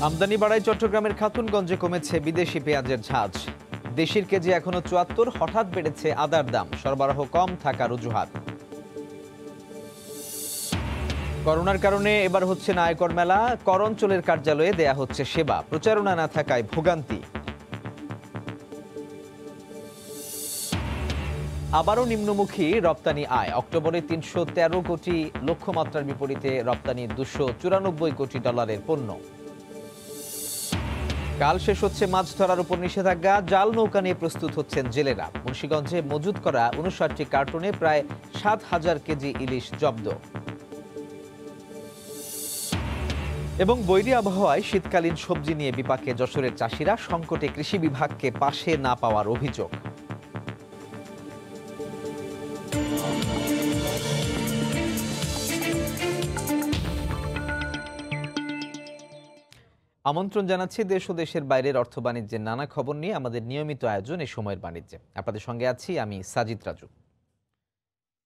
আমদানি বাড়ায় চট্টগ্রামের খাতুনগঞ্জে কমেছে বিদেশি পেঁয়াজের ঝাঁজ। দেশির কেজি এখনো ৭৪, হঠাৎ বেড়েছে আদার দাম, সরবরাহ কম থাকার অজুহাত। করোনার কারণে এবার হচ্ছে না আয়কর মেলা, কর অঞ্চলের কার্যালয়ে দেয়া হচ্ছে সেবা, প্রচারণা না থাকায় ভোগান্তি। আবারও নিম্নমুখী রপ্তানি আয়, অক্টোবরে ৩১৩ কোটি লক্ষ্যমাত্রার বিপরীতে রপ্তানি ২৯৪ কোটি ডলারের পণ্য। কাল শেষ হচ্ছে মাছ ধরার উপর নিষেধাজ্ঞা, জাল নৌকা নিয়ে প্রস্তুত হচ্ছেন জেলেরা। মুন্সিগঞ্জে মজুত করা ৫৯টি কার্টুনে প্রায় ৭,০০০ কেজি ইলিশ জব্দ। এবং বৈরী আবহাওয়ায় শীতকালীন সবজি নিয়ে বিপাকে যশোরের চাষিরা, সংকটে কৃষি বিভাগকে পাশে না পাওয়ার অভিযোগ। আমন্ত্রণ জানাচ্ছি দেশ ও দেশের বাইরের অর্থ বাণিজ্যের নানা খবর নিয়ে আমাদের নিয়মিত আয়োজন এই সময়ের বাণিজ্যে। আপনাদের সঙ্গে আছি আমি সাজিদ রাজু।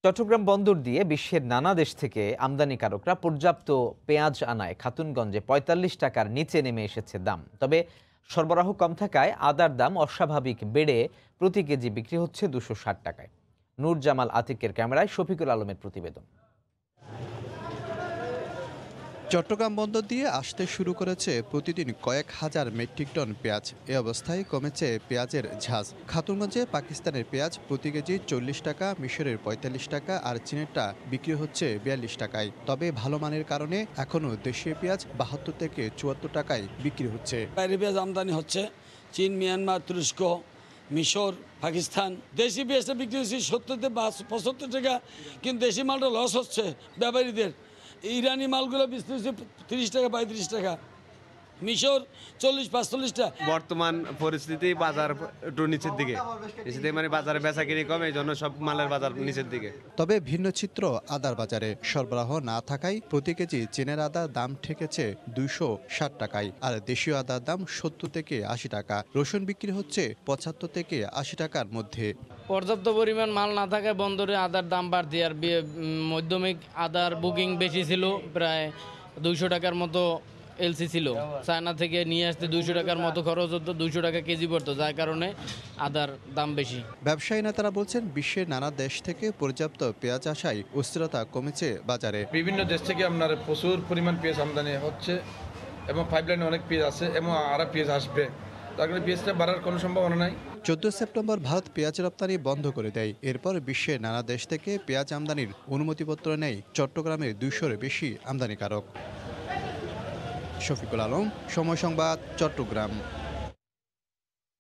চট্টগ্রাম বন্দর দিয়ে বিশ্বের নানা দেশ থেকে আমদানিকারকরা পর্যাপ্ত পেঁয়াজ আনায় খাতুনগঞ্জে ৪৫ টাকার নিচে নেমে এসেছে দাম। তবে সরবরাহ কম থাকায় আদার দাম অস্বাভাবিক বেড়ে প্রতি কেজি বিক্রি হচ্ছে ২৬০ টাকায়। নূর জামাল আতিকের ক্যামেরায় শফিকুল আলমের প্রতিবেদন। চট্টগ্রাম বন্দর দিয়ে আসতে শুরু করেছে প্রতিদিন কয়েক হাজার মেট্রিক টন পেঁয়াজ। এ অবস্থায় কমেছে পেঁয়াজের ঝাঁজ। খাতুনগঞ্জে পাকিস্তানের পেঁয়াজ প্রতি কেজি ৪০ টাকা, মিশরের ৪৫ টাকা আর চীনেরটা বিক্রি হচ্ছে ৪২ টাকায়। তবে ভালো মানের কারণে এখনও দেশীয় পেঁয়াজ ৭২ থেকে ৭৪ টাকায় বিক্রি হচ্ছে। বাইরের পেঁয়াজ আমদানি হচ্ছে চীন, মিয়ানমার, তুরস্ক, মিশর, পাকিস্তান। দেশি পেঁয়াজটা বিক্রি হচ্ছে ৭০ থেকে ৭৫ টাকা, কিন্তু দেশি মালটা লস হচ্ছে ব্যাপারীদের। ইরানি মালগুলো বিক্রি হচ্ছে ৩০ টাকা, ৩৫ টাকা, মিশর ৪০-৪৫ টাকা। বর্তমান পরিস্থিতি বাজার একটু নিচের দিকে, মানে বাজারে বেচা কিনি কম, এই জন্য সব মালের বাজার নিচের দিকে। তবে ভিন্ন চিত্র আদার বাজারে। সরবরাহ না থাকায় প্রতি কেজি চীনের আদার দাম ঠেকেছে ২৬০ টাকায়, আর দেশীয় আদার দাম ৭০ থেকে ৮০ টাকা। রসুন বিক্রি হচ্ছে ৭৫ থেকে ৮০ টাকার মধ্যে। পর্যাপ্ত পরিমাণ মাল না থাকায় বন্দরে আদার দাম বাড়তি। আর মধ্যমিক আদার বুকিং বেশি ছিল, প্রায় ২০০ টাকার মতো এলসি ছিল। চায়না থেকে নিয়ে আসতে ২০০ টাকার মতো খরচ হতো, ২০০ টাকা কেজি পড়তো, যার কারণে আদার দাম বেশি। ব্যবসায়ী নেতারা বলছেন, বিশ্বের নানা দেশ থেকে পর্যাপ্ত পেঁয়াজ আসায় অস্থিরতা কমেছে বাজারে। বিভিন্ন দেশ থেকে আপনার প্রচুর পরিমাণ পেঁয়াজ আমদানি হচ্ছে এবং পাইপলাইনে অনেক পেঁয়াজ আছে এবং আরও পেঁয়াজ আসবে, তার কারণে পেঁয়াজটা বাড়ার কোনো সম্ভাবনা নাই। ১৪ সেপ্টেম্বর ভারত পেঁয়াজ রপ্তানি বন্ধ করে দেয়। এরপর বিশ্বের নানা দেশ থেকে পেঁয়াজ আমদানির অনুমতিপত্র নেয় চট্টগ্রামের ২০০-এর বেশি আমদানিকারক। শফিকুল আলম, সময় সংবাদ, চট্টগ্রাম।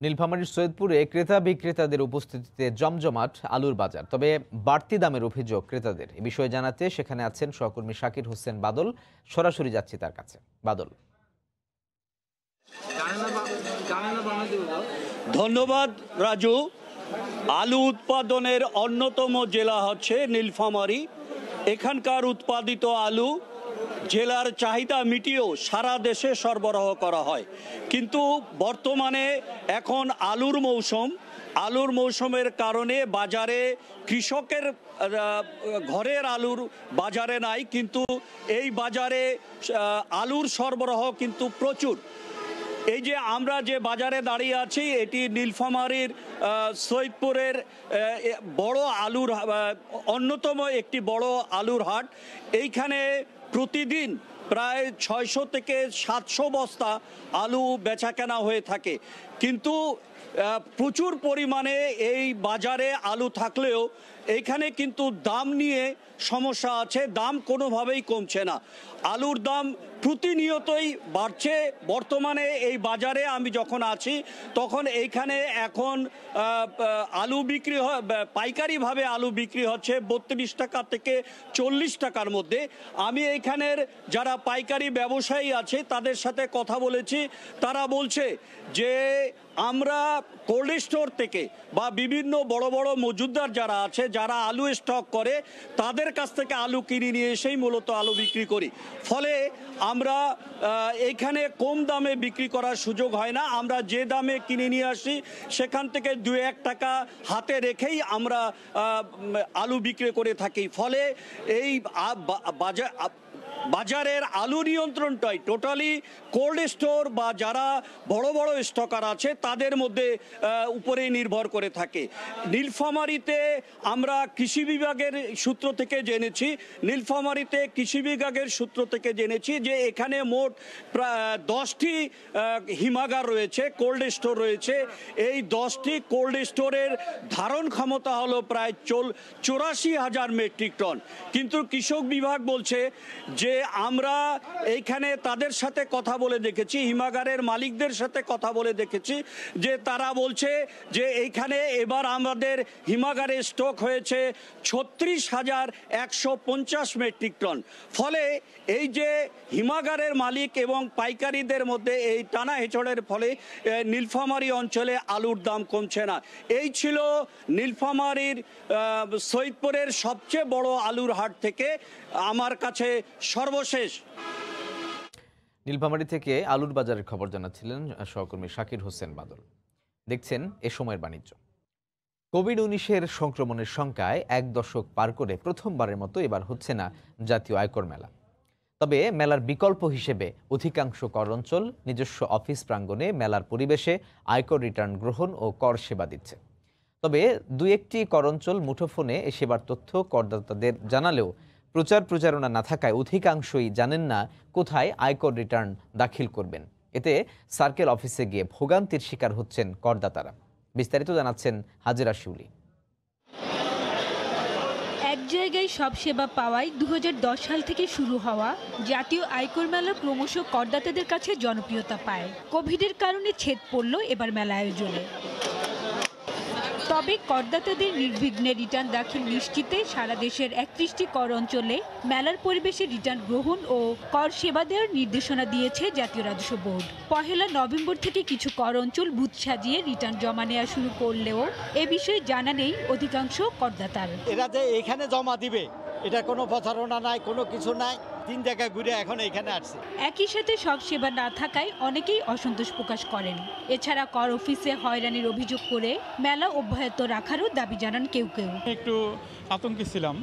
নীলফামারীর সৈয়দপুরে ক্রেতা বিক্রেতাদের উপস্থিতিতে জমজমাট আলুর বাজার, তবে বাড়তি দামের অভিযোগ ক্রেতাদের। এ বিষয়ে জানাতে সেখানে আছেন সহকর্মী শাকির হোসেন বাদল। সরাসরি যাচ্ছি তার কাছে। বাদল। ধন্যবাদ রাজু। আলু উৎপাদনের অন্যতম জেলা হচ্ছে নীলফামারী। এখানকার উৎপাদিত আলু জেলার চাহিদা মিটিয়েও সারা দেশে সরবরাহ করা হয়, কিন্তু বর্তমানে এখন আলুর মৌসুমের কারণে বাজারে কৃষকের ঘরের আলুর বাজারে নাই, কিন্তু এই বাজারে আলুর সরবরাহ কিন্তু প্রচুর। এই যে আমরা যে বাজারে দাঁড়িয়ে আছি, এটি নীলফামারীর সৈয়দপুরের বড় আলুর অন্যতম একটি বড় আলুর হাট। এইখানে প্রতিদিন প্রায় ৬০০ থেকে ৭০০ বস্তা আলু বেচাকেনা হয়ে থাকে, কিন্তু প্রচুর পরিমাণে এই বাজারে আলু থাকলেও এইখানে কিন্তু দাম নিয়ে সমস্যা আছে। দাম কোনোভাবেই কমছে না, আলুর দাম প্রতিনিয়তই বাড়ছে। বর্তমানে এই বাজারে আমি যখন আছি তখন এইখানে এখন আলু বিক্রি হয়, পাইকারিভাবে আলু বিক্রি হচ্ছে ৩২ টাকা থেকে ৪০ টাকার মধ্যে। আমি এইখানের যারা পাইকারি ব্যবসায়ী আছে তাদের সাথে কথা বলেছি, তারা বলছে যে আমরা কোল্ড স্টোর থেকে বা বিভিন্ন বড় বড় মজুদদার যারা আছে, যারা আলু স্টক করে, তাদের কাছ থেকে আলু কিনে নিয়ে এসেই মূলত আলু বিক্রি করি। ফলে আমরা এইখানে কম দামে বিক্রি করার সুযোগ হয় না। আমরা যে দামে কিনে নিয়ে আসি সেখান থেকে ২-১ টাকা হাতে রেখেই আমরা আলু বিক্রি করে থাকি। ফলে এই বাজারের আলু নিয়ন্ত্রণটাই টোটালি কোল্ড স্টোর বা যারা বড় বড় স্টকার আছে তাদের মধ্যে উপরেই নির্ভর করে থাকে। নীলফামারীতে আমরা কৃষি বিভাগের সূত্র থেকে জেনেছি যে এখানে মোট প্রায় 10টি হিমাগার রয়েছে, কোল্ড স্টোর রয়েছে। এই 10টি কোল্ড স্টোরের ধারণ ক্ষমতা হলো প্রায় 84,000 মেট্রিক টন। কিন্তু কৃষক বিভাগ বলছে যে আমরা এইখানে তাদের সাথে কথা বলে দেখেছি, হিমাগারের মালিকদের সাথে কথা বলে দেখেছি, যে তারা বলছে যে এইখানে এবার আমাদের হিমাগারে স্টক হয়েছে 36,150 মেট্রিক টন। ফলে এই যে হিমাগারের মালিক এবং পাইকারিদের মধ্যে এই টানা হেঁচড়ের ফলে নীলফামারী অঞ্চলে আলুর দাম কমছে না। এই ছিল নীলফামারীর সৈয়দপুরের সবচেয়ে বড় আলুর হাট থেকে আমার কাছে সর্বশেষ। নীলফামারী থেকে আলুর বাজারের খবর জানাচ্ছিলেন সহকর্মী শাকির হোসেন বাদল। দেখছেন এ সময়ের বাণিজ্য। কোভিড-19 সংক্রমণের সংখ্যায় 1 দশক পার করে প্রথমবারের মতো এবার হচ্ছে না জাতীয় আয়কর মেলা। তবে মেলার বিকল্প হিসেবে অধিকাংশ কর অঞ্চল নিজস্ব অফিস প্রাঙ্গণে মেলার পরিবেশে আয়কর রিটার্ন গ্রহণ ও কর সেবা দিচ্ছে। তবে দুই একটি কর অঞ্চল মুঠোফোনে এ সেবার তথ্য করদাতাদের জানালেও প্রচারণা না থাকায় অধিকাংশই জানেন না কোথায় আয়কর রিটার্ন দাখিল করবেন। এতে সার্কেল অফিসে গিয়ে ভোগান্তির শিকার হচ্ছেন করদাতারা। বিস্তারিত জানাচ্ছেন হাজেরা শিউলি। এক জায়গায় সব সেবা পাওয়ায় 2010 সাল থেকে শুরু হওয়া জাতীয় আয়কর মেলা ক্রমশ করদাতাদের কাছে জনপ্রিয়তা পায়। কোভিডের কারণে ছেদ পড়ল এবার মেলা আয়োজনে। তবে করদাতাদের নির্বিঘ্নে রিটার্ন দাখিল নিশ্চিতে সারা দেশের 31টি কর অঞ্চলে মেলার পরিবেশে রিটার্ন গ্রহণ ও কর সেবা দেওয়ার নির্দেশনা দিয়েছে জাতীয় রাজস্ব বোর্ড। 1 নভেম্বর থেকে কিছু কর অঞ্চল বুথ সাজিয়ে রিটার্ন জমা নেওয়া শুরু করলেও এ বিষয়ে জানা নেই অধিকাংশ করদাতার। এরা যে এখানে জমা দিবে এটা কোনো প্রচারণা নাই, কোনো কিছু নাই, 3 জায়গায় ঘুরে এখন এখানে আসছে। একই সাথে সব সেবা না থাকায় অনেকেই অসন্তোষ প্রকাশ করেন। এছাড়া কর অফিসে হয়রানির অভিযোগ করে মেলা অব্যাহত রাখারও দাবি জানান কেউ কেউ। একটু আতঙ্কে ছিলাম,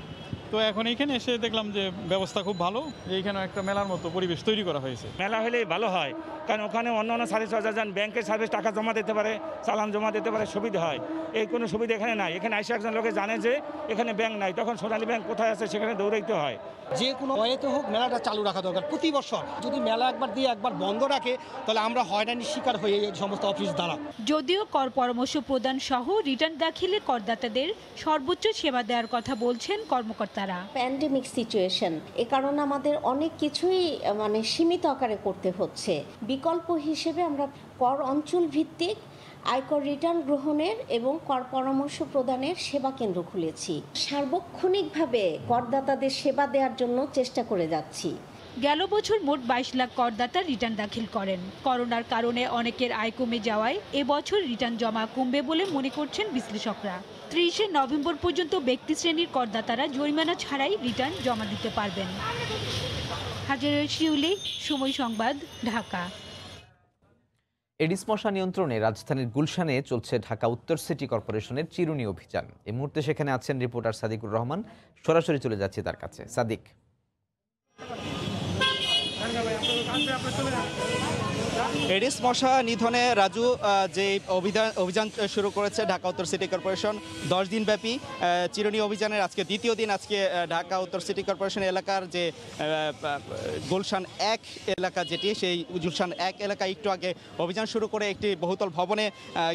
তো এখন এখানে এসে দেখলাম যে ব্যবস্থা খুব ভালো, এইখানে একটা মেলার মতো পরিবেশ তৈরি করা হয়েছে। মেলা হলেই ভালো হয়, কারণ ওখানে অন্য সার্ভিস যান, ব্যাংকের সার্ভিস টাকা জমা দিতে পারে, চালান জমা দিতে পারে, সুবিধা হয়। এই কোনো সুবিধা এখানে নাই। এখানে এসে একজন লোকে জানে যে এখানে ব্যাংক নাই, তখন সোনালী ব্যাংক কোথায় আছে সেখানে দৌড়াইতে হয়। যে কোনো ওয়েতে হোক মেলাটা চালু রাখা দরকার প্রতি বছর। যদি মেলা একবার দিয়ে একবার বন্ধ রাখে তাহলে আমরা হয়রানির শিকার হয়ে এই সমস্ত অফিস দ্বারা। যদিও কর পরামর্শ প্রদান সহ রিটার্ন দাখিলে করদাতাদের সর্বোচ্চ সেবা দেওয়ার কথা বলছেন কর্মকর্তারা। প্যান্ডেমিক সিচুয়েশন, এ কারণে আমাদের অনেক কিছুই সীমিত আকারে করতে হচ্ছে। বিকল্প হিসেবে আমরা কর অঞ্চল ভিত্তিক আয়কর রিটার্ন গ্রহণের এবং কর পরামর্শ প্রদানের সেবা কেন্দ্র খুলেছি। সার্বক্ষণিকভাবে করদাতাদের সেবা দেওয়ার জন্য চেষ্টা করে যাচ্ছি। গেল বছর মোট 22 লাখ করদাতা রিটার্ন দাখিল করেন। করোনার কারণে অনেকের আয় কমে যাওয়ায় এবছর রিটার্ন জমা কমবে বলে মনে করছেন বিশ্লেষকরা। 30 নভেম্বর পর্যন্ত ব্যক্তি শ্রেণীর করদাতারা জরিমানা ছাড়াই রিটার্ন জমা দিতে পারবেন। হাজেরা শিউলি, সময় সংবাদ, ঢাকা। এডিস মশা নিয়ন্ত্রণে রাজধানীর গুলশানে চলছে ঢাকা উত্তর সিটি কর্পোরেশনের চিরুনি অভিযান। এই মুহূর্তে সেখানে আছেন রিপোর্টার সাদিকুর রহমান। সরাসরি চলে যাচ্ছি তার কাছে। সাদিক, এডিস মশা নিধনে রাজু যে অভিযান শুরু করেছে ঢাকা উত্তর সিটি কর্পোরেশন 10 দিন ব্যাপী চিরুনি অভিযানের আজকে দ্বিতীয় দিন। আজকে ঢাকা উত্তর সিটি কর্পোরেশন এলাকার যে গুলশান 1 এলাকা, যেটি সেই গুলশান 1 এলাকায় একটু আগে অভিযান শুরু করে একটি বহুতল ভবনে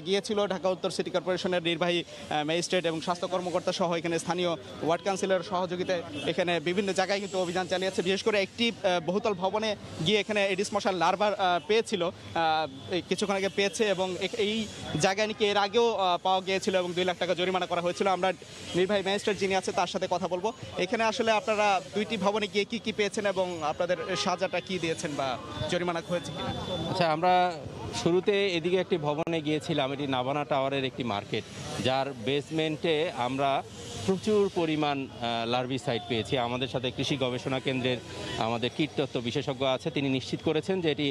গিয়েছিল ঢাকা উত্তর সিটি কর্পোরেশনের নির্বাহী ম্যাজিস্ট্রেট এবং স্বাস্থ্য কর্মকর্তা সহ এখানে স্থানীয় ওয়ার্ড কাউন্সিলর সহযোগিতায় এখানে বিভিন্ন জায়গায় কিন্তু অভিযান চালিয়েছে। বিশেষ করে একটি বহুতল ভবনে গিয়ে এখানে এডিস মশার লার্ভার পেয়েছিল, কিছুক্ষণ আগে পেয়েছে এবং এই জায়গায় নাকি এর আগেও পাওয়া গিয়েছিল এবং 2 লাখ টাকা জরিমানা করা হয়েছিল। আমরা নির্বাহী ম্যাজিস্ট্রেট যিনি আছে তার সাথে কথা বলবো। এখানে আসলে আপনারা 2টি ভবনে গিয়ে কি পেয়েছেন এবং আপনাদের সাজাটা কি দিয়েছেন বা জরিমানা হয়েছে কিনা? আচ্ছা, আমরা শুরুতে এদিকে একটি ভবনে গিয়েছিলাম। এটি নাভানা টাওয়ারের একটি মার্কেট, যার বেসমেন্টে আমরা প্রচুর পরিমাণ লার্ভিসাইড পেয়েছি। আমাদের সাথে কৃষি গবেষণা কেন্দ্রের আমাদের কীটতত্ত্ব বিশেষজ্ঞ আছে, তিনি নিশ্চিত করেছেন যে এটি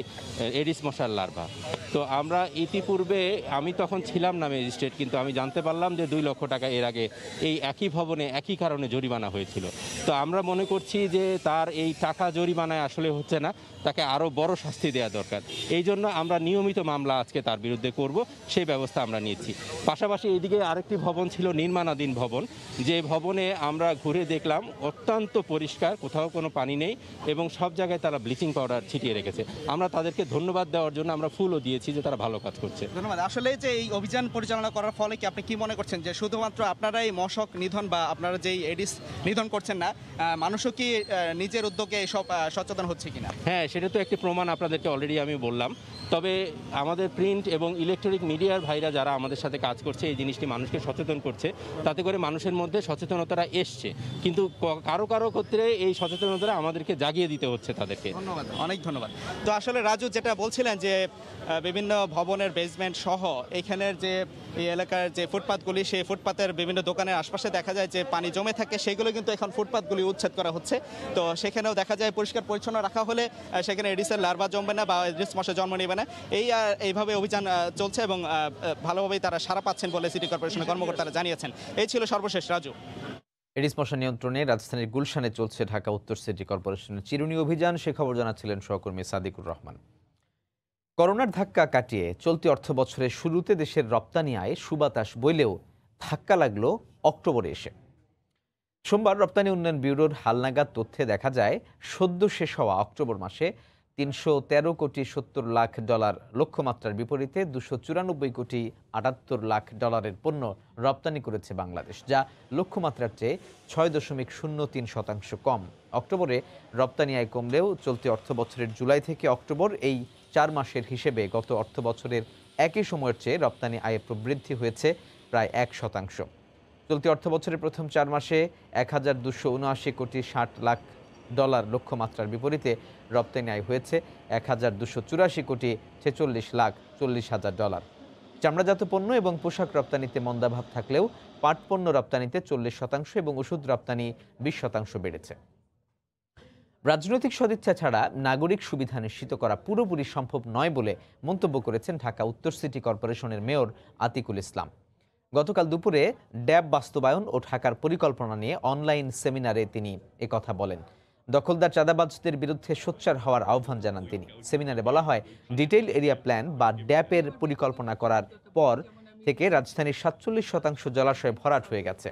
এডিস মশার লার্ভা। তো আমরা ইতিপূর্বে, আমি তখন ছিলাম না ম্যাজিস্ট্রেট, কিন্তু আমি জানতে পারলাম যে 2 লক্ষ টাকা এর আগে এই একই ভবনে একই কারণে জরিমানা হয়েছিল। তো আমরা মনে করছি যে তার এই টাকা জরিমানায় আসলে হচ্ছে না, তাকে আরও বড় শাস্তি দেওয়া দরকার। এই জন্য আমরা নিয়মিত মামলা আজকে তার বিরুদ্ধে করব, সেই ব্যবস্থা আমরা নিয়েছি। পাশাপাশি এইদিকে আরেকটি ভবন ছিল নির্মাণাধীন ভবন, যে ভবনে আমরা ঘুরে দেখলাম অত্যন্ত পরিষ্কার, কোথাও কোনো পানি নেই এবং সব জায়গায় তারা ব্লিচিং পাউডার ছিটিয়ে রেখেছে। আমরা তাদেরকে ধন্যবাদ দেওয়ার জন্য আমরা ফুলও দিয়েছি যে তারা ভালো কাজ করছে। ধন্যবাদ। আসলে যে এই অভিযান পরিচালনা করার ফলে কি আপনি কি মনে করছেন যে শুধুমাত্র আপনারাই মশক নিধন বা আপনারা যেই এডিস নিধন করছেন না, মানুষও কি নিজের উদ্যোগে এসব সচেতন হচ্ছে কিনা? হ্যাঁ, সেটা তো একটি প্রমাণ আপনাদেরকে অলরেডি আমি বললাম। তবে আমাদের প্রিন্ট এবং ইলেকট্রনিক মিডিয়ার ভাইরা যারা আমাদের সাথে কাজ করছে, এই জিনিসটি মানুষকে সচেতন করছে, তাতে করে মানুষের মধ্যে সচেতনতাটা এসছে। কিন্তু কারো কারো ক্ষেত্রে এই সচেতনতাটা আমাদেরকে জাগিয়ে দিতে হচ্ছে তাদেরকে। ধন্যবাদ, অনেক ধন্যবাদ। তো আসলে রাজু যেটা বলছিলেন যে বিভিন্ন ভবনের বেসমেন্ট সহ এইখানের যে এই এলাকার যে ফুটপাতগুলি, সেই ফুটপাতের বিভিন্ন দোকানের আশপাশে দেখা যায় যে পানি জমে থাকে, সেগুলো কিন্তু এখন ফুটপাতগুলি উচ্ছেদ করা হচ্ছে। তো সেখানেও দেখা যায় পরিষ্কার পরিচ্ছন্ন রাখা হলে সেখানে এডিসের লার্ভা জমবে না বা এডিস মশা জন্ম নেবে না। এইভাবে অভিযান চলছে এবং ভালোভাবেই তারা সাড়া পাচ্ছেন বলে সিটি কর্পোরেশনের কর্মকর্তারা জানিয়েছেন। এই ছিল সর্বশেষ। রাজু, এডিস মশা নিয়ন্ত্রণে রাজধানীর গুলশানে চলছে ঢাকা উত্তর সিটি কর্পোরেশনের চিরুনি অভিযান, সে খবর জানাচ্ছিলেন সহকর্মী সাদিকুর রহমান। করোনার ধাক্কা কাটিয়ে চলতি অর্থ বছরের শুরুতে দেশের রপ্তানি আয় সুবাতাস বইলেও ধাক্কা লাগলো অক্টোবরে এসে। সোমবার রপ্তানি উন্নয়ন ব্যুরোর হালনাগাদ তথ্যে দেখা যায় সদ্য শেষ হওয়া অক্টোবর মাসে 313 কোটি 70 লাখ ডলার লক্ষ্যমাত্রার বিপরীতে 294 কোটি 78 লাখ ডলারের পণ্য রপ্তানি করেছে বাংলাদেশ, যা লক্ষ্যমাত্রার চেয়ে 6.03% কম। অক্টোবরে রপ্তানি আয় কমলেও চলতি অর্থ বছরের জুলাই থেকে অক্টোবর এই 4 মাসের হিসেবে গত অর্থ বছরের একই সময়ের চেয়ে রপ্তানি আয়ে প্রবৃদ্ধি হয়েছে প্রায় 1%। চলতি অর্থ বছরের প্রথম 4 মাসে 1279 কোটি 60 লাখ ডলার লক্ষ্যমাত্রার বিপরীতে রপ্তানি আয় হয়েছে 1284 কোটি 46 লাখ 40 হাজার ডলার। চামড়াজাত পণ্য এবং পোশাক রপ্তানিতে মন্দাভাব থাকলেও পাট পণ্য রপ্তানিতে 40% এবং ওষুধ রপ্তানি 20% বেড়েছে। রাজনৈতিক সদিচ্ছা ছাড়া নাগরিক সুবিধা নিশ্চিত করা পুরোপুরি সম্ভব নয় বলে মন্তব্য করেছেন ঢাকা উত্তর সিটি কর্পোরেশনের মেয়র আতিকুল ইসলাম। গতকাল দুপুরে ড্যাব বাস্তবায়ন ও ঢাকার পরিকল্পনা নিয়ে অনলাইন সেমিনারে তিনি একথা বলেন। দখলদার চাঁদাবাজদের বিরুদ্ধে সোচ্চার হওয়ার আহ্বান জানান তিনি। সেমিনারে বলা হয়, ডিটেইল এরিয়া প্ল্যান বা ড্যাপের পরিকল্পনা করার পর থেকে রাজধানীর 47% জলাশয় ভরাট হয়ে গেছে।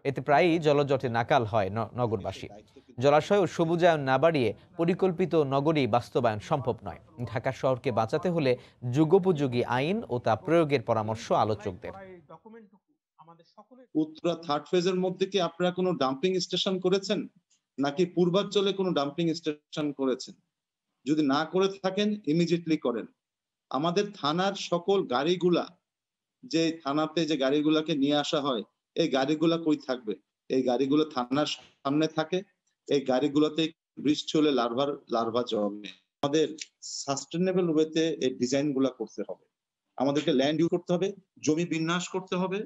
এতে প্রায়ই জলজটে নাকাল হয় নগরবাসী। জলাশয় ও সবুজায়ন না বাড়িয়ে পরিকল্পিত নগরী বাস্তবায়ন সম্ভব নয়। ঢাকা শহরকে বাঁচাতে হলে যুগোপযোগী আইন ও তা প্রয়োগের পরামর্শ আলোচকদের। উত্তরা থার্ড ফেজের মধ্যে কি আপনারা কোনো ডাম্পিং স্টেশন করেছেন নাকি পূর্বাঞ্চলে কোনো ডাম্পিং স্টেশন করেছেন? যদি না করে থাকেন ইমিডিয়েটলি করেন। আমাদের থানার সকল গাড়িগুলা, যে থানাতে যে গাড়িগুলাকে নিয়ে আসা হয়, এই গাড়িগুলা কই থাকবে? এই গাড়িগুলো থানার সামনে থাকে। এই গাড়িগুলোতে বৃষ্টি হলে লার্ভা জমে। আমাদের সাস্টেনেবল ওয়েতে এই ডিজাইন গুলা করতে হবে। আমাদেরকে ল্যান্ড ইউজ করতে হবে, জমি বিন্যাস করতে হবে।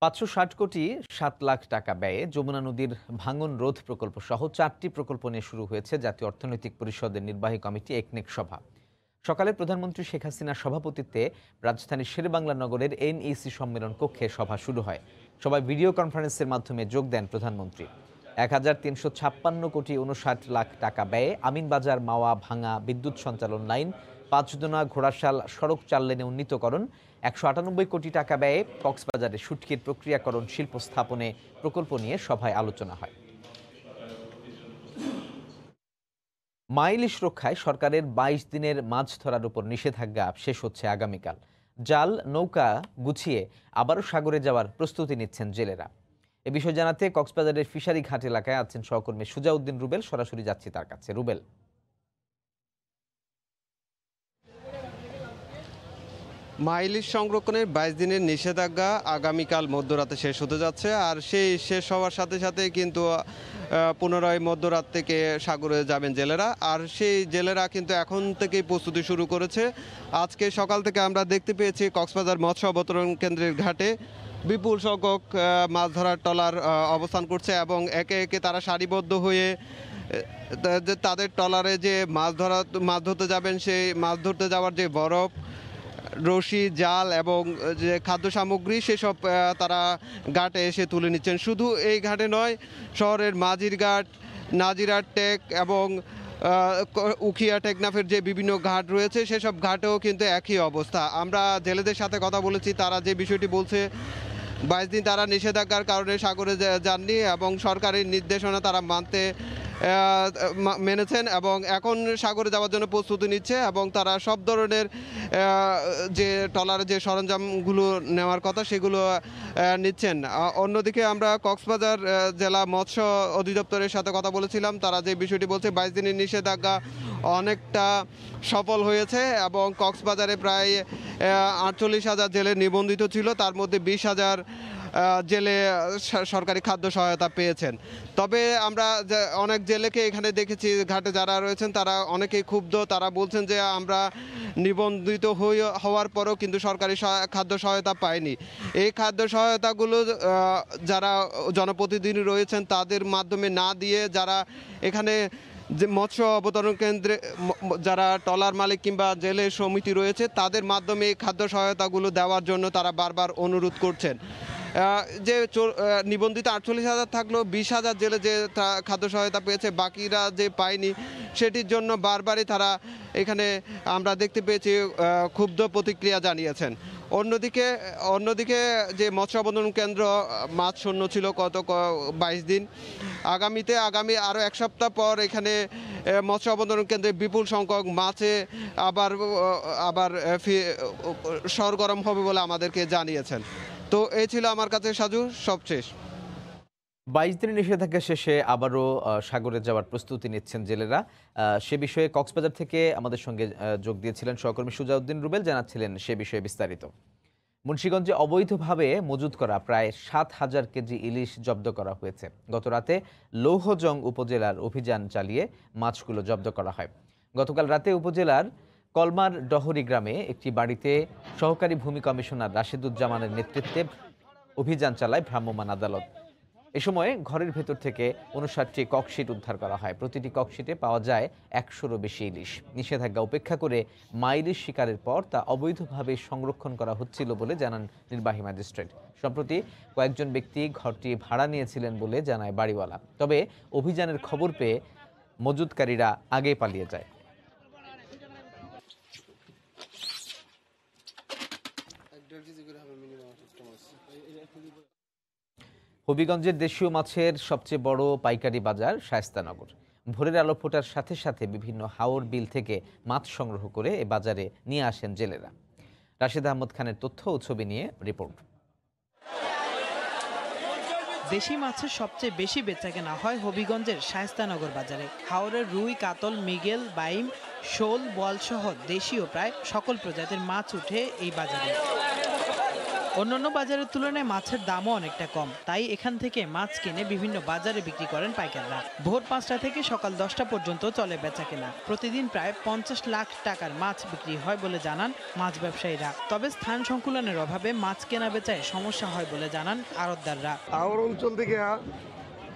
560 কোটি 7 লাখ টাকা ব্যয়ে যমুনা নদীর ভাঙন রোধ প্রকল্প সহ 4টি প্রকল্প নিয়ে শুরু হয়েছে জাতীয় অর্থনৈতিক পরিষদের নির্বাহী কমিটি একনেক সভা। সকালে প্রধানমন্ত্রী শেখ হাসিনার সভাপতিত্বে রাজধানীর শেরেবাংলা নগরের NEC সম্মেলন কক্ষে সভা শুরু হয়। সভায় ভিডিও কনফারেন্সের মাধ্যমে যোগ দেন প্রধানমন্ত্রী। 1356 কোটি 59 লাখ টাকা ব্যয়ে আমিনবাজার মাওয়া ভাঙা বিদ্যুৎ সঞ্চালন লাইন, 5 দোনা ঘোড়াশাল সড়ক 4 লেনে উন্নীতকরণ, 198 কোটি টাকা ব্যয়ে কক্সবাজারে শুটকির প্রক্রিয়াকরণ শিল্প স্থাপনে প্রকল্প নিয়ে সভায় আলোচনা হয়। মা ইলিশ রক্ষায় সরকারের 22 দিনের মাছ ধরার উপর নিষেধাজ্ঞা শেষ হচ্ছে আগামীকাল। জাল নৌকা গুছিয়ে আবারও সাগরে যাওয়ার প্রস্তুতি নিচ্ছেন জেলেরা। এ বিষয়ে জানাতে কক্সবাজারের ফিশারি ঘাট এলাকায় আছেন সহকর্মী সুজাউদ্দিন রুবেল। সরাসরি যাচ্ছি তার কাছে। রুবেল, মা ইলিশ সংরক্ষণের 22 দিনের নিষেধাজ্ঞা আগামীকাল মধ্যরাতে শেষ হতে যাচ্ছে। আর সেই শেষ হওয়ার সাথে সাথে কিন্তু পুনরায় মধ্যরাত থেকে সাগরে যাবেন জেলেরা। আর সেই জেলেরা কিন্তু এখন থেকেই প্রস্তুতি শুরু করেছে। আজকে সকাল থেকে আমরা দেখতে পেয়েছি কক্সবাজার মৎস্য অবতরণ কেন্দ্রের ঘাটে বিপুল সংখ্যক মাছ ধরার ট্রলার অবস্থান করছে এবং একে একে তারা সারিবদ্ধ হয়ে তাদের ট্রলারে যে মাছ ধরতে যাবেন, সেই মাছ ধরতে যাওয়ার যে বরফ, রশি, জাল এবং যে খাদ্য সামগ্রী সেসব তারা ঘাটে এসে তুলে নিচ্ছেন। শুধু এই ঘাটে নয়, শহরের মাঝির ঘাট, নাজিরার টেক এবং উখিয়া টেকনাফের যে বিভিন্ন ঘাট রয়েছে সেসব ঘাটেও কিন্তু একই অবস্থা। আমরা জেলেদের সাথে কথা বলেছি, তারা যে বিষয়টি বলছে 22 দিন তারা নিষেধাজ্ঞার কারণে সাগরে যাননি এবং সরকারের নির্দেশনা তারা মেনেছেন এবং এখন সাগরে যাওয়ার জন্য প্রস্তুতি নিচ্ছে এবং তারা সব ধরনের যে ট্রলারের যে সরঞ্জামগুলো নেওয়ার কথা সেগুলো নিচ্ছেন। অন্যদিকে আমরা কক্সবাজার জেলা মৎস্য অধিদপ্তরের সাথে কথা বলেছিলাম, তারা যে বিষয়টি বলছে 22 দিনের নিষেধাজ্ঞা অনেকটা সফল হয়েছে এবং কক্সবাজারে প্রায় 48,000 জেলে নিবন্ধিত ছিল, তার মধ্যে 20,000 জেলে সরকারি খাদ্য সহায়তা পেয়েছেন। তবে আমরা অনেক জেলেকে এখানে দেখেছি, ঘাটে যারা রয়েছেন তারা অনেকেই ক্ষুব্ধ। তারা বলছেন যে আমরা নিবন্ধিত হওয়ার পরও কিন্তু সরকারি খাদ্য সহায়তা পাইনি। এই খাদ্য সহায়তাগুলো যারা জনপ্রতিনিধি রয়েছেন তাদের মাধ্যমে না দিয়ে যারা এখানে যে মৎস্য অবতরণ কেন্দ্রে যারা ট্রলার মালিক কিংবা জেলে সমিতি রয়েছে তাদের মাধ্যমে এই খাদ্য সহায়তাগুলো দেওয়ার জন্য তারা বারবার অনুরোধ করছেন। যে নিবন্ধিত 48,000 থাকলেও 20,000 জেলে যে খাদ্য সহায়তা পেয়েছে, বাকিরা যে পায়নি সেটির জন্য বারবারই তারা এখানে আমরা দেখতে পেয়েছি ক্ষুব্ধ প্রতিক্রিয়া জানিয়েছেন। অন্যদিকে যে মৎস্য অবতরণ কেন্দ্র মাছ শূন্য ছিল গত 22 দিন, আগামী আরও 1 সপ্তাহ পর এখানে মৎস্য অবতরণ কেন্দ্রে বিপুল সংখ্যক মাছে আবার সরগরম হবে বলে আমাদেরকে জানিয়েছেন। তো এই ছিল আমার কাছে সাজু সবশেষ। 22 দিনের নিষেধাজ্ঞা শেষে আবারও সাগরে যাওয়ার প্রস্তুতি নিচ্ছেন জেলেরা। সে বিষয়ে কক্সবাজার থেকে আমাদের সঙ্গে যোগ দিয়েছিলেন সহকর্মী সুজাউদ্দিন রুবেল, জানাচ্ছিলেন সে বিষয়ে বিস্তারিত। মুন্সিগঞ্জে অবৈধভাবে মজুত করা প্রায় 7,000 কেজি ইলিশ জব্দ করা হয়েছে। গত রাতে লৌহজং উপজেলার অভিযান চালিয়ে মাছগুলো জব্দ করা হয়। গতকাল রাতে উপজেলার কলমার ডহরি গ্রামে একটি বাড়িতে সহকারী ভূমি কমিশনার রাশেদুজ্জামানের নেতৃত্বে অভিযান চালায় ভ্রাম্যমাণ আদালত। এ সময় ঘরের ভেতর থেকে 59টি ককশিট উদ্ধার করা হয়। প্রতিটি ককশিটে পাওয়া যায় 100-রও বেশি ইলিশ। নিষেধাজ্ঞা উপেক্ষা করে ইলিশ শিকারের পর তা অবৈধভাবে সংরক্ষণ করা হচ্ছিল বলে জানান নির্বাহী ম্যাজিস্ট্রেট। সম্প্রতি কয়েকজন ব্যক্তি ঘরটি ভাড়া নিয়েছিলেন বলে জানায় বাড়িওয়ালা। তবে অভিযানের খবর পেয়ে মজুতকারীরা আগেই পালিয়ে যায়। হবিগঞ্জের দেশীয় মাছের সবচেয়ে বড় পাইকারি বাজার শায়েস্তানগর। ভোরের আলো ফোটার সাথে সাথে বিভিন্ন হাওর বিল থেকে মাছ সংগ্রহ করে এ বাজারে নিয়ে আসেন জেলেরা। রাশেদ আহমদ খানের তথ্য ও ছবি নিয়ে রিপোর্ট। দেশি মাছের সবচেয়ে বেশি বেচাকেনা হয় হবিগঞ্জের শায়েস্তানগর বাজারে। হাওরের রুই, কাতল, মৃগেল, বাইম, শোল, বোয়াল সহ দেশীয় প্রায় সকল প্রজাতির মাছ উঠে এই বাজারে। অন্যান্য বাজারের তুলনায় মাছের দামও অনেকটা কম, তাই এখান থেকে মাছ কিনে বিভিন্ন বাজারে বিক্রি করেন পাইকাররা। ভোর 5টা থেকে সকাল 10টা পর্যন্ত চলে বেচাকেনা। প্রতিদিন প্রায় 50 লাখ টাকার মাছ বিক্রি হয় বলে জানান মাছ ব্যবসায়ীরা। তবে স্থান সংকুলনের অভাবে মাছ কেনা বেচায় সমস্যা হয় বলে জানান আড়তদাররা। আমার অঞ্চল থেকে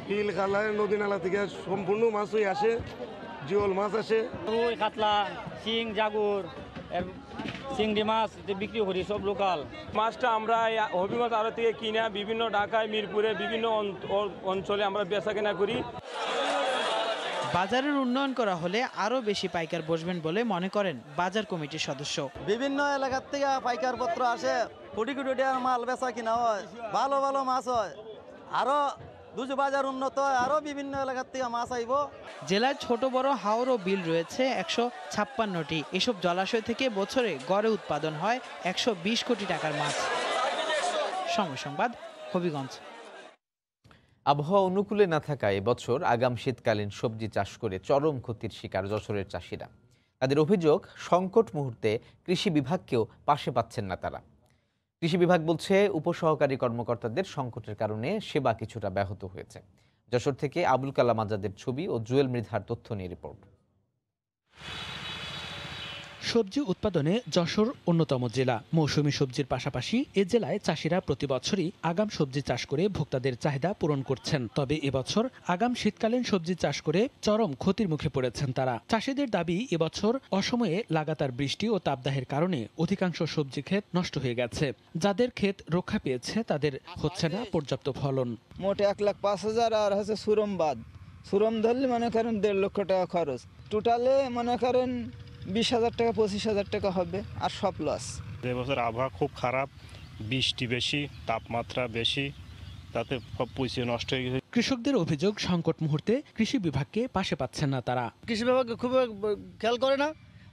বিল, খালায়, নদী নালা থেকে সম্পূর্ণ মাছই আসে, জিওল মাছ আসে, রুই, কাতলা, শিং, জাগুর, চিংড়ি মাছ বিক্রি করি, সব লোকাল মাছটা আমরা হবিগঞ্জ আড়ত থেকে কিনা বিভিন্ন ঢাকায়, মিরপুরে বিভিন্ন অঞ্চলে আমরা বেচা কেনা করি। বাজারের উন্নয়ন করা হলে আরো বেশি পাইকার বসবেন বলে মনে করেন বাজার কমিটির সদস্য। বিভিন্ন এলাকার থেকে পাইকার পত্র আসে, কোটি কোটি টাকার মাল বেচা কিনা হয়, ভালো ভালো মাছ হয়, আরো দুজো বাজার উন্নত হয়, আরো বিভিন্ন এলাকার থেকে মাছ আইব। জেলায় ছোট বড় হাওর ও বিল রয়েছে 156টি। এসব জলাশয় থেকে বছরে গড়ে উৎপাদন হয় 120 কোটি টাকার মাছ। সময় সংবাদ, হবিগঞ্জ। আবহাওয়া অনুকূলে না থাকায় এবছর আগাম শীতকালীন সবজি চাষ করে চরম ক্ষতির শিকার যশোরের চাষিরা। তাদের অভিযোগ, সংকট মুহূর্তে কৃষি বিভাগকেও পাশে পাচ্ছেন না তারা। কৃষি বিভাগ বলছে উপসহকারী কর্মকর্তাদের সংকটের কারণে সেবা কিছুটা ব্যাহত হয়েছে। যশোর থেকে আবুল কালাম আজাদের ছবি ও জুয়েল মৃধার তথ্য নিয়ে রিপোর্ট। সবজি উৎপাদনে যশোর অন্যতম জেলা। মৌসুমী সবজির পাশাপাশি এ জেলায় চাষিরা প্রতি বছরই আগাম সবজি চাষ করে ভোক্তাদের চাহিদা পূরণ করছেন। তবে এবছর আগাম শীতকালীন সবজি চাষ করে চরম ক্ষতির মুখে পড়েছেন তারা। চাষিদের দাবি, এবছর অসময়ে লাগাতার বৃষ্টি ও তাপদাহের কারণে অধিকাংশ সবজি ক্ষেত নষ্ট হয়ে গেছে। যাদের ক্ষেত রক্ষা পেয়েছে তাদের হচ্ছে না পর্যাপ্ত ফলন। মোট 1,05,000 আর হচ্ছে সুরম বাদ। সুরম ধরলে মনে করেন 1.5 লক্ষ টাকা খরচ। টোটালে মনে করেন 20,000 টাকা 25,000 টাকা হবে, আর সব লস। এবছর আবহাওয়া খুব খারাপ, বৃষ্টি বেশি, তাপমাত্রা বেশি, তাতে সব পুষিয়ে নষ্ট হয়ে গেছে। কৃষকদের অভিযোগ, সংকট মুহূর্তে কৃষি বিভাগকে পাশে পাচ্ছেন না তারা। কৃষি বিভাগ খুব খেয়াল করে না,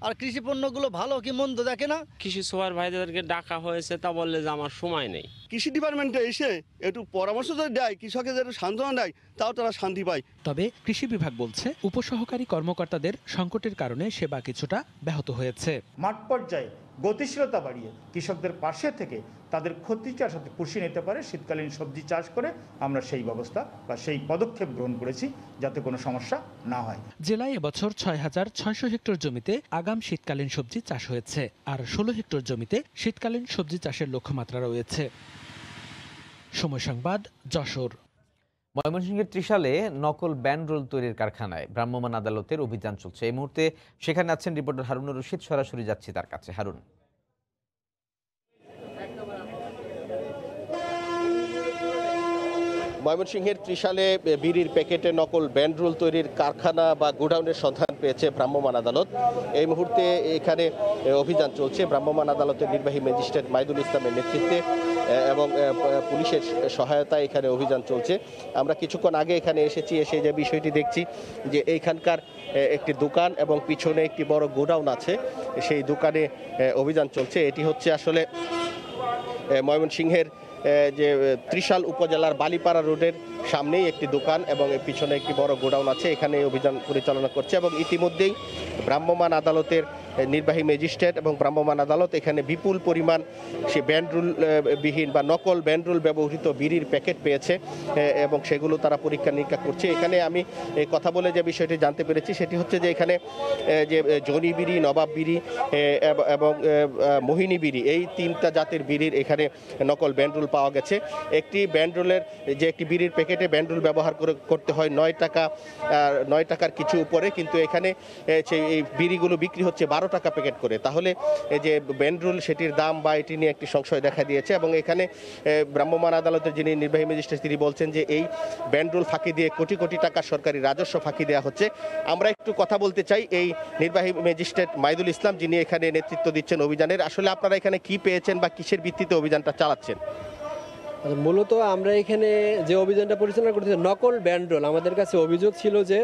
আর কৃষি পণ্যগুলো ভালো কি মন্দ দেখে না। কৃষি সুপার ভাইদেরকে ডাকা হয়েছে, তা বললে যে আমার সময় নেই। কৃষি ডিপার্টমেন্টে এসে একটু পরামর্শ যদি দেয়, কৃষকের একটু সান্ত্বনা দেয়, তাও তারা শান্তি পায়। তবে কৃষি বিভাগ বলছে, উপসহকারী কর্মকর্তাদের সংকটের কারণে সেবা কিছুটা ব্যাহত হয়েছে। মাঠ পর্যায়ে গতিশীলতা বাড়িয়ে কৃষকদের পাশে থেকে তাদের ক্ষতিটা সাথে পুষিয়ে নিতে পারে শীতকালীন সবজি চাষ করে আমরা সেই ব্যবস্থা বা সেই পদক্ষেপ গ্রহণ করেছি যাতে কোনো সমস্যা না হয়। জেলায় এবছর 6,600 হেক্টর জমিতে আগাম শীতকালীন সবজি চাষ হয়েছে, আর 16 হেক্টর জমিতে শীতকালীন সবজি চাষের লক্ষ্যমাত্রা রয়েছে। সময় সংবাদ, যশোর। ময়মনসিংহের ত্রিশালে নকল ব্যান্ডরোল তৈরির কারখানায় ভ্রাম্যমাণ আদালতের অভিযান চলছে। এই মুহূর্তে সেখানে আছেন রিপোর্টার হারুনুর রশিদ। সরাসরি যাচ্ছি তার কাছে। হারুন, ময়মনসিংহের ত্রিশালে বিড়ির প্যাকেটে নকল ব্যান্ডরোল তৈরির কারখানা বা গোডাউনের সন্ধান পেয়েছে ভ্রাম্যমাণ আদালত। এই মুহূর্তে এখানে অভিযান চলছে ভ্রাম্যমাণ আদালতের নির্বাহী ম্যাজিস্ট্রেট মাইদুল ইসলামের নেতৃত্বে এবং পুলিশের সহায়তায় এখানে অভিযান চলছে। আমরা কিছুক্ষণ আগে এখানে এসেছি, এসে যে বিষয়টি দেখছি যে এইখানকার একটি দোকান এবং পিছনে একটি বড় গোডাউন আছে, সেই দোকানে অভিযান চলছে। এটি হচ্ছে আসলে ময়মনসিংহের যে ত্রিশাল উপজেলার বালিপাড়া রোডের সামনেই একটি দোকান এবং পিছনে একটি বড় গোডাউন আছে, এখানে অভিযান পরিচালনা করছে। এবং ইতিমধ্যেই ভ্রাম্যমাণ আদালতের নির্বাহী ম্যাজিস্ট্রেট এবং ভ্রাম্যমাণ আদালত এখানে বিপুল পরিমাণ সে ব্যান্ডরোল বিহীন বা নকল ব্যান্ডরোল ব্যবহৃত বিড়ির প্যাকেট পেয়েছে এবং সেগুলো তারা পরীক্ষা নিরীক্ষা করছে। এখানে আমি কথা বলে যে বিষয়টি জানতে পেরেছি সেটি হচ্ছে যে এখানে যে জনি বিড়ি, নবাব বিড়ি এবং মোহিনী বিড়ি, এই তিনটা জাতের বিড়ির এখানে নকল ব্যান্ডরোল পাওয়া গেছে। একটি ব্যান্ডরোলের যে একটি বিড়ির প্যাকেটে ব্যান্ডরোল ব্যবহার করতে হয় 9 টাকার কিছু উপরে, কিন্তু এখানে এই বিড়িগুলো বিক্রি হচ্ছে 12 টাকা প্যাকেট করে। তাহলে এই যে ব্যান্ডরোল সেটির দাম বা এটি নিয়ে একটি সংশয় দেখা দিয়েছে। এবং এখানে ভ্রাম্যমাণ আদালতের যিনি নির্বাহী ম্যাজিস্ট্রেট তিনি বলছেন যে এই ব্যান্ডরোল ফাঁকি দিয়ে কোটি কোটি টাকা সরকারি রাজস্ব ফাঁকি দেওয়া হচ্ছে। আমরা একটু কথা বলতে চাই এই নির্বাহী ম্যাজিস্ট্রেট মাইদুল ইসলাম যিনি এখানে নেতৃত্ব দিচ্ছেন অভিযানের। আসলে আপনারা এখানে কি পেয়েছেন বা কিসের ভিত্তিতে অভিযানটা চালাচ্ছেন? মূলত আমরা এখানে যে অভিযানটা পরিচালনা করতেছি নকল ব্যান্ডরোল, আমাদের কাছে অভিযোগ ছিল যে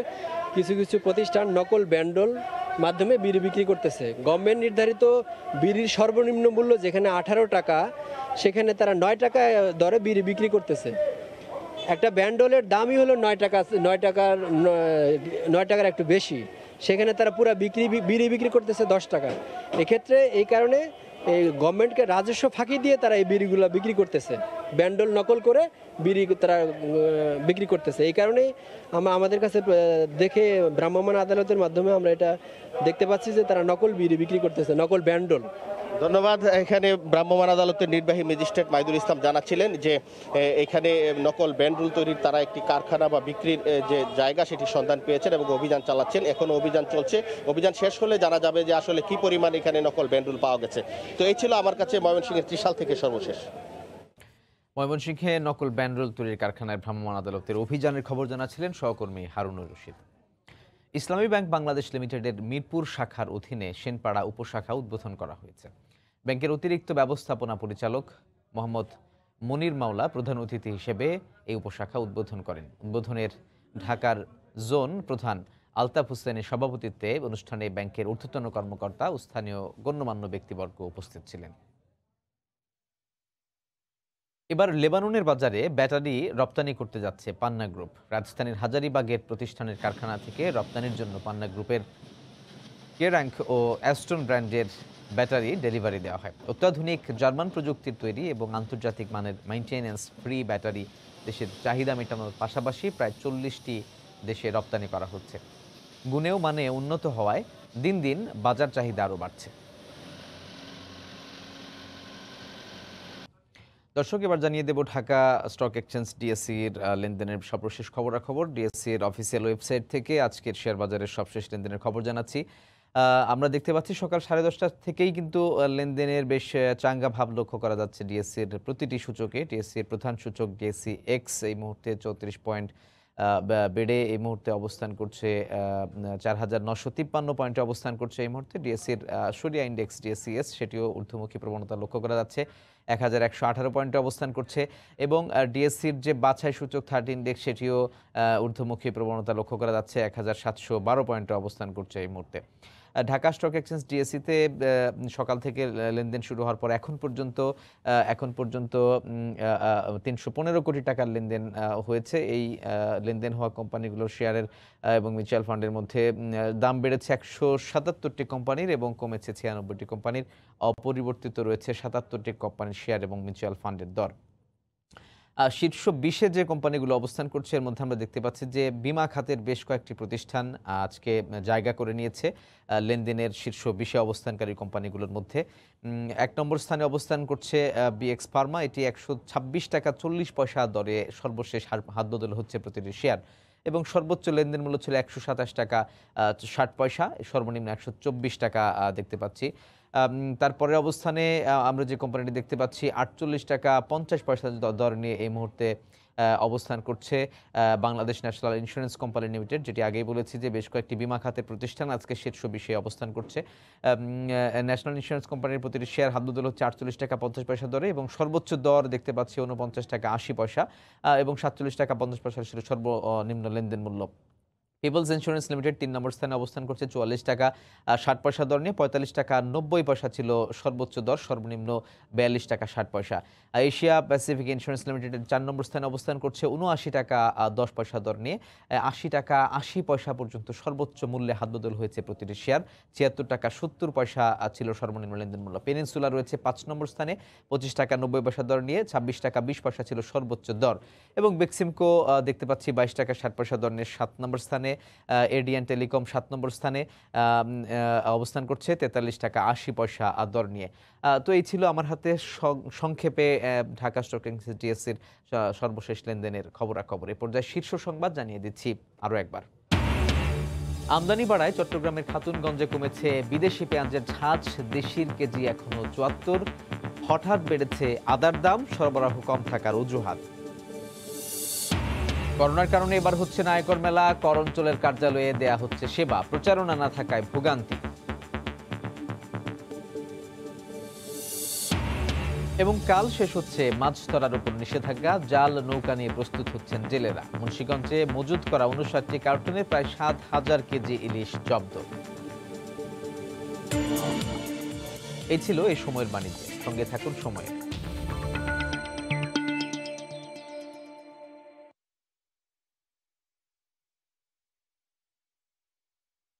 কিছু কিছু প্রতিষ্ঠান নকল ব্যান্ডরোল মাধ্যমে বিড়ি বিক্রি করতেছে। গভর্নমেন্ট নির্ধারিত বিড়ির সর্বনিম্ন মূল্য যেখানে 18 টাকা, সেখানে তারা 9 টাকা দরে বিড়ি বিক্রি করতেছে। একটা ব্যান্ডরোলের দামই হলো 9 টাকার একটু বেশি, সেখানে তারা পুরো বিড়ি বিক্রি করতেছে 10 টাকা। এক্ষেত্রে এই কারণে এই গভর্নমেন্টকে রাজস্ব ফাঁকি দিয়ে তারা এই বিড়িগুলো বিক্রি করতেছে, ব্যান্ডরোল নকল করে বিড়ি তারা বিক্রি করতেছে। এই কারণেই আমাদের কাছে দেখে ভ্রাম্যমাণ আদালতের মাধ্যমে আমরা এটা দেখতে পাচ্ছি যে তারা নকল বিড়ি বিক্রি করতেছে, নকল ব্যান্ডরোল। ধন্যবাদ। এখানে ভ্রাম্যমাণ আদালতের নির্বাহী ম্যাজিস্ট্রেট মাইদুল ইসলাম জানাচ্ছিলেন যে এখানে নকল ব্যান্ডরোল তৈরির তারা একটি কারখানা বা বিক্রির যে জায়গা সেটির সন্ধান পেয়েছেন এবং অভিযান চালাচ্ছেন। এখনো অভিযান চলছে, অভিযান শেষ হলে জানা যাবে যে আসলে কি পরিমাণ এখানে নকল ব্যান্ডরোল পাওয়া গেছে। তো এই ছিল আমার কাছে ময়মনসিংহের ত্রিশাল থেকে সর্বশেষ। ময়মনসিংহে নকল ব্যান্ডরোল তৈরির কারখানায় ভ্রাম্যমাণ আদালতের অভিযানের খবর জানাচ্ছিলেন সহকর্মী হারুনুর রশিদ। ইসলামী ব্যাংক বাংলাদেশ লিমিটেডের মিরপুর শাখার অধীনে সেনপাড়া উপশাখা উদ্বোধন করা হয়েছে। ব্যাংকের অতিরিক্ত ব্যবস্থাপনা পরিচালক মোহাম্মদ মনির মাওলা প্রধান অতিথি হিসেবে এই উপশাখা উদ্বোধন করেন। উদ্বোধনের ঢাকার জোন প্রধান আলতাফ হোসেনের সভাপতিত্বে অনুষ্ঠানে ব্যাংকের ঊর্ধ্বতন কর্মকর্তা ও স্থানীয় গণ্যমান্য ব্যক্তিবর্গ উপস্থিত ছিলেন। এবার লেবাননের বাজারে ব্যাটারি রপ্তানি করতে যাচ্ছে পান্না গ্রুপ। রাজধানীর হাজারীবাগের প্রতিষ্ঠানের কারখানা থেকে রপ্তানির জন্য পান্না গ্রুপের কেরাঙ্ক ও অ্যাস্টন ব্র্যান্ডের ব্যাটারি ডেলিভারি দেওয়া হয়। অত্যাধুনিক জার্মান প্রযুক্তির তৈরি এবং আন্তর্জাতিক মানের মেইনটেনেন্স ফ্রি ব্যাটারি দেশের চাহিদা মেটানোর পাশাপাশি প্রায় 40টি দেশে রপ্তানি করা হচ্ছে। গুণেও মানে উন্নত হওয়ায় দিন দিন বাজার চাহিদা আরও বাড়ছে। দর্শক, এবার জানিয়ে দেব ঢাকা স্টক এক্সচেঞ্জ ডিএসসির লেনদেনের সর্বশেষ খবরাখবর। ডিএসসির অফিসিয়াল ওয়েবসাইট থেকে আজকের শেয়ার বাজারের সবশেষ লেনদেনের খবর জানাচ্ছি। আমরা দেখতে পাচ্ছি সকাল 10:30 থেকেই কিন্তু লেনদেনের বেশ চাঙ্গা ভাব লক্ষ্য করা যাচ্ছে ডিএসসির প্রতিটি সূচকে। ডিএসসির প্রধান সূচক ডিএসসি এক্স এই মুহূর্তে 34 পয়েন্ট বেড়ে এই মুহূর্তে অবস্থান করছে 4,953 পয়েন্টে অবস্থান করছে এই মুহূর্তে। ডিএসসির সরিয়া ইন্ডেক্স ডিএসসিএস সেটিও ঊর্ধ্বমুখী প্রবণতা লক্ষ্য করা যাচ্ছে, 1,118 পয়েন্টে অবস্থান করছে। এবং ডিএসসির যে বাছাই সূচক 30 ইন্ডেক্স সেটিও ঊর্ধ্বমুখী প্রবণতা লক্ষ্য করা যাচ্ছে, 1,712 পয়েন্টে অবস্থান করছে এই মুহূর্তে। ঢাকা স্টক এক্সচেঞ্জ ডিএসসিতে সকাল থেকে লেনদেন শুরু হওয়ার পর এখন পর্যন্ত 315 কোটি টাকার লেনদেন হয়েছে। এই লেনদেন হওয়া কোম্পানিগুলোর শেয়ারের এবং মিউচুয়াল ফান্ডের মধ্যে দাম বেড়েছে 177টি কোম্পানির এবং কমেছে 96টি কোম্পানির। অপরিবর্তিত রয়েছে 77টি কোম্পানির শেয়ার এবং মিউচুয়াল ফান্ডের দর। শীর্ষ 20-এ যে কোম্পানিগুলো অবস্থান করছে এর মধ্যে আমরা দেখতে পাচ্ছি যে বিমা খাতের বেশ কয়েকটি প্রতিষ্ঠান আজকে জায়গা করে নিয়েছে লেনদেনের শীর্ষ 20-এ অবস্থানকারী কোম্পানিগুলোর মধ্যে। 1 নম্বর স্থানে অবস্থান করছে বিএক্স ফার্মা, এটি 126 টাকা 40 পয়সা দরে সর্বশেষ হাতবদল হচ্ছে প্রতিটি শেয়ার এবং সর্বোচ্চ লেনদেন মূল্য ছিল 127 টাকা 60 পয়সা, সর্বনিম্ন 124 টাকা দেখতে পাচ্ছি। তারপরের অবস্থানে আমরা যে কোম্পানিটি দেখতে পাচ্ছি 48 টাকা 50 পয়সা দর নিয়ে এই মুহূর্তে অবস্থান করছে Bangladesh national insurance company limited, যেটি আগেই বলেছি যে বেশ কয়েকটি বিমা খাতের প্রতিষ্ঠান আজকে শীর্ষ 20-এ অবস্থান করছে। ন্যাশনাল ইন্স্যুরেন্স কোম্পানির প্রতিটি শেয়ার হাতবদল হচ্ছে 48 টাকা 50 পয়সা দরে এবং সর্বোচ্চ দর দেখতে পাচ্ছি 49 টাকা 80 পয়সা এবং 47 টাকা 50 পয়সা ছিল সর্বনিম্ন লেনদেন মূল্য। পিপলস ইন্স্যুরেন্স লিমিটেড 3 নম্বর স্থানে অবস্থান করছে 44 টাকা 60 পয়সা দর নিয়ে, 45 টাকা 90 পয়সা ছিল সর্বোচ্চ দর, সর্বনিম্ন 42 টাকা 60 পয়সা। এশিয়া প্যাসিফিক ইন্স্যুরেন্স লিমিটেড 4 নম্বর স্থানে অবস্থান করছে 79 টাকা 10 পয়সা দর নিয়ে, 80 টাকা 80 পয়সা পর্যন্ত সর্বোচ্চ মূল্যে হাতবদল হয়েছে প্রতিটি শেয়ার, 76 টাকা 70 পয়সা ছিল সর্বনিম্ন লেনদেন মূল্য। পেনিনসুলা রয়েছে 5 নম্বর স্থানে 25 টাকা 90 পয়সা দর নিয়ে, 26 টাকা 20 পয়সা ছিল সর্বোচ্চ দর এবং বেক্সিমকো দেখতে পাচ্ছি 22 টাকা 60 পয়সা দর নিয়ে 7 নম্বর স্থানে। এডিয়ান টেলিকম 7 নম্বর স্থানে অবস্থান করছে 43 টাকা 80 পয়সা দর নিয়ে। তো এই ছিল আমার হাতে সংক্ষেপে ঢাকা স্টক এক্সচেঞ্জ ডিএসসির সর্বশেষ লেনদেনের খবরাখবর। এ পর্যায়ে শীর্ষ সংবাদ জানিয়ে দিচ্ছি আরও একবার। আমদানি বাড়ায় চট্টগ্রামের খাতুনগঞ্জে কমেছে বিদেশি পেঁয়াজের ঝাঁজ, দেশির কেজি এখনো 74। হঠাৎ বেড়েছে আদার দাম, সরবরাহ কম থাকার অজুহাত। করোনার কারণে এবার হচ্ছে না আয়কর মেলা, কর অঞ্চলের কার্যালয়ে দেয়া হচ্ছে সেবা, প্রচারণা না থাকায় ভোগান্তি। এবং কাল শেষ হচ্ছে মাছ ধরার উপর নিষেধাজ্ঞা, জাল নৌকা নিয়ে প্রস্তুত হচ্ছেন জেলেরা। মুন্সিগঞ্জে মজুত করা 59টি কার্টুনে প্রায় 7,000 কেজি ইলিশ জব্দ। এই ছিল এই সময়ের বাণিজ্য, সঙ্গে থাকুন সময়ে।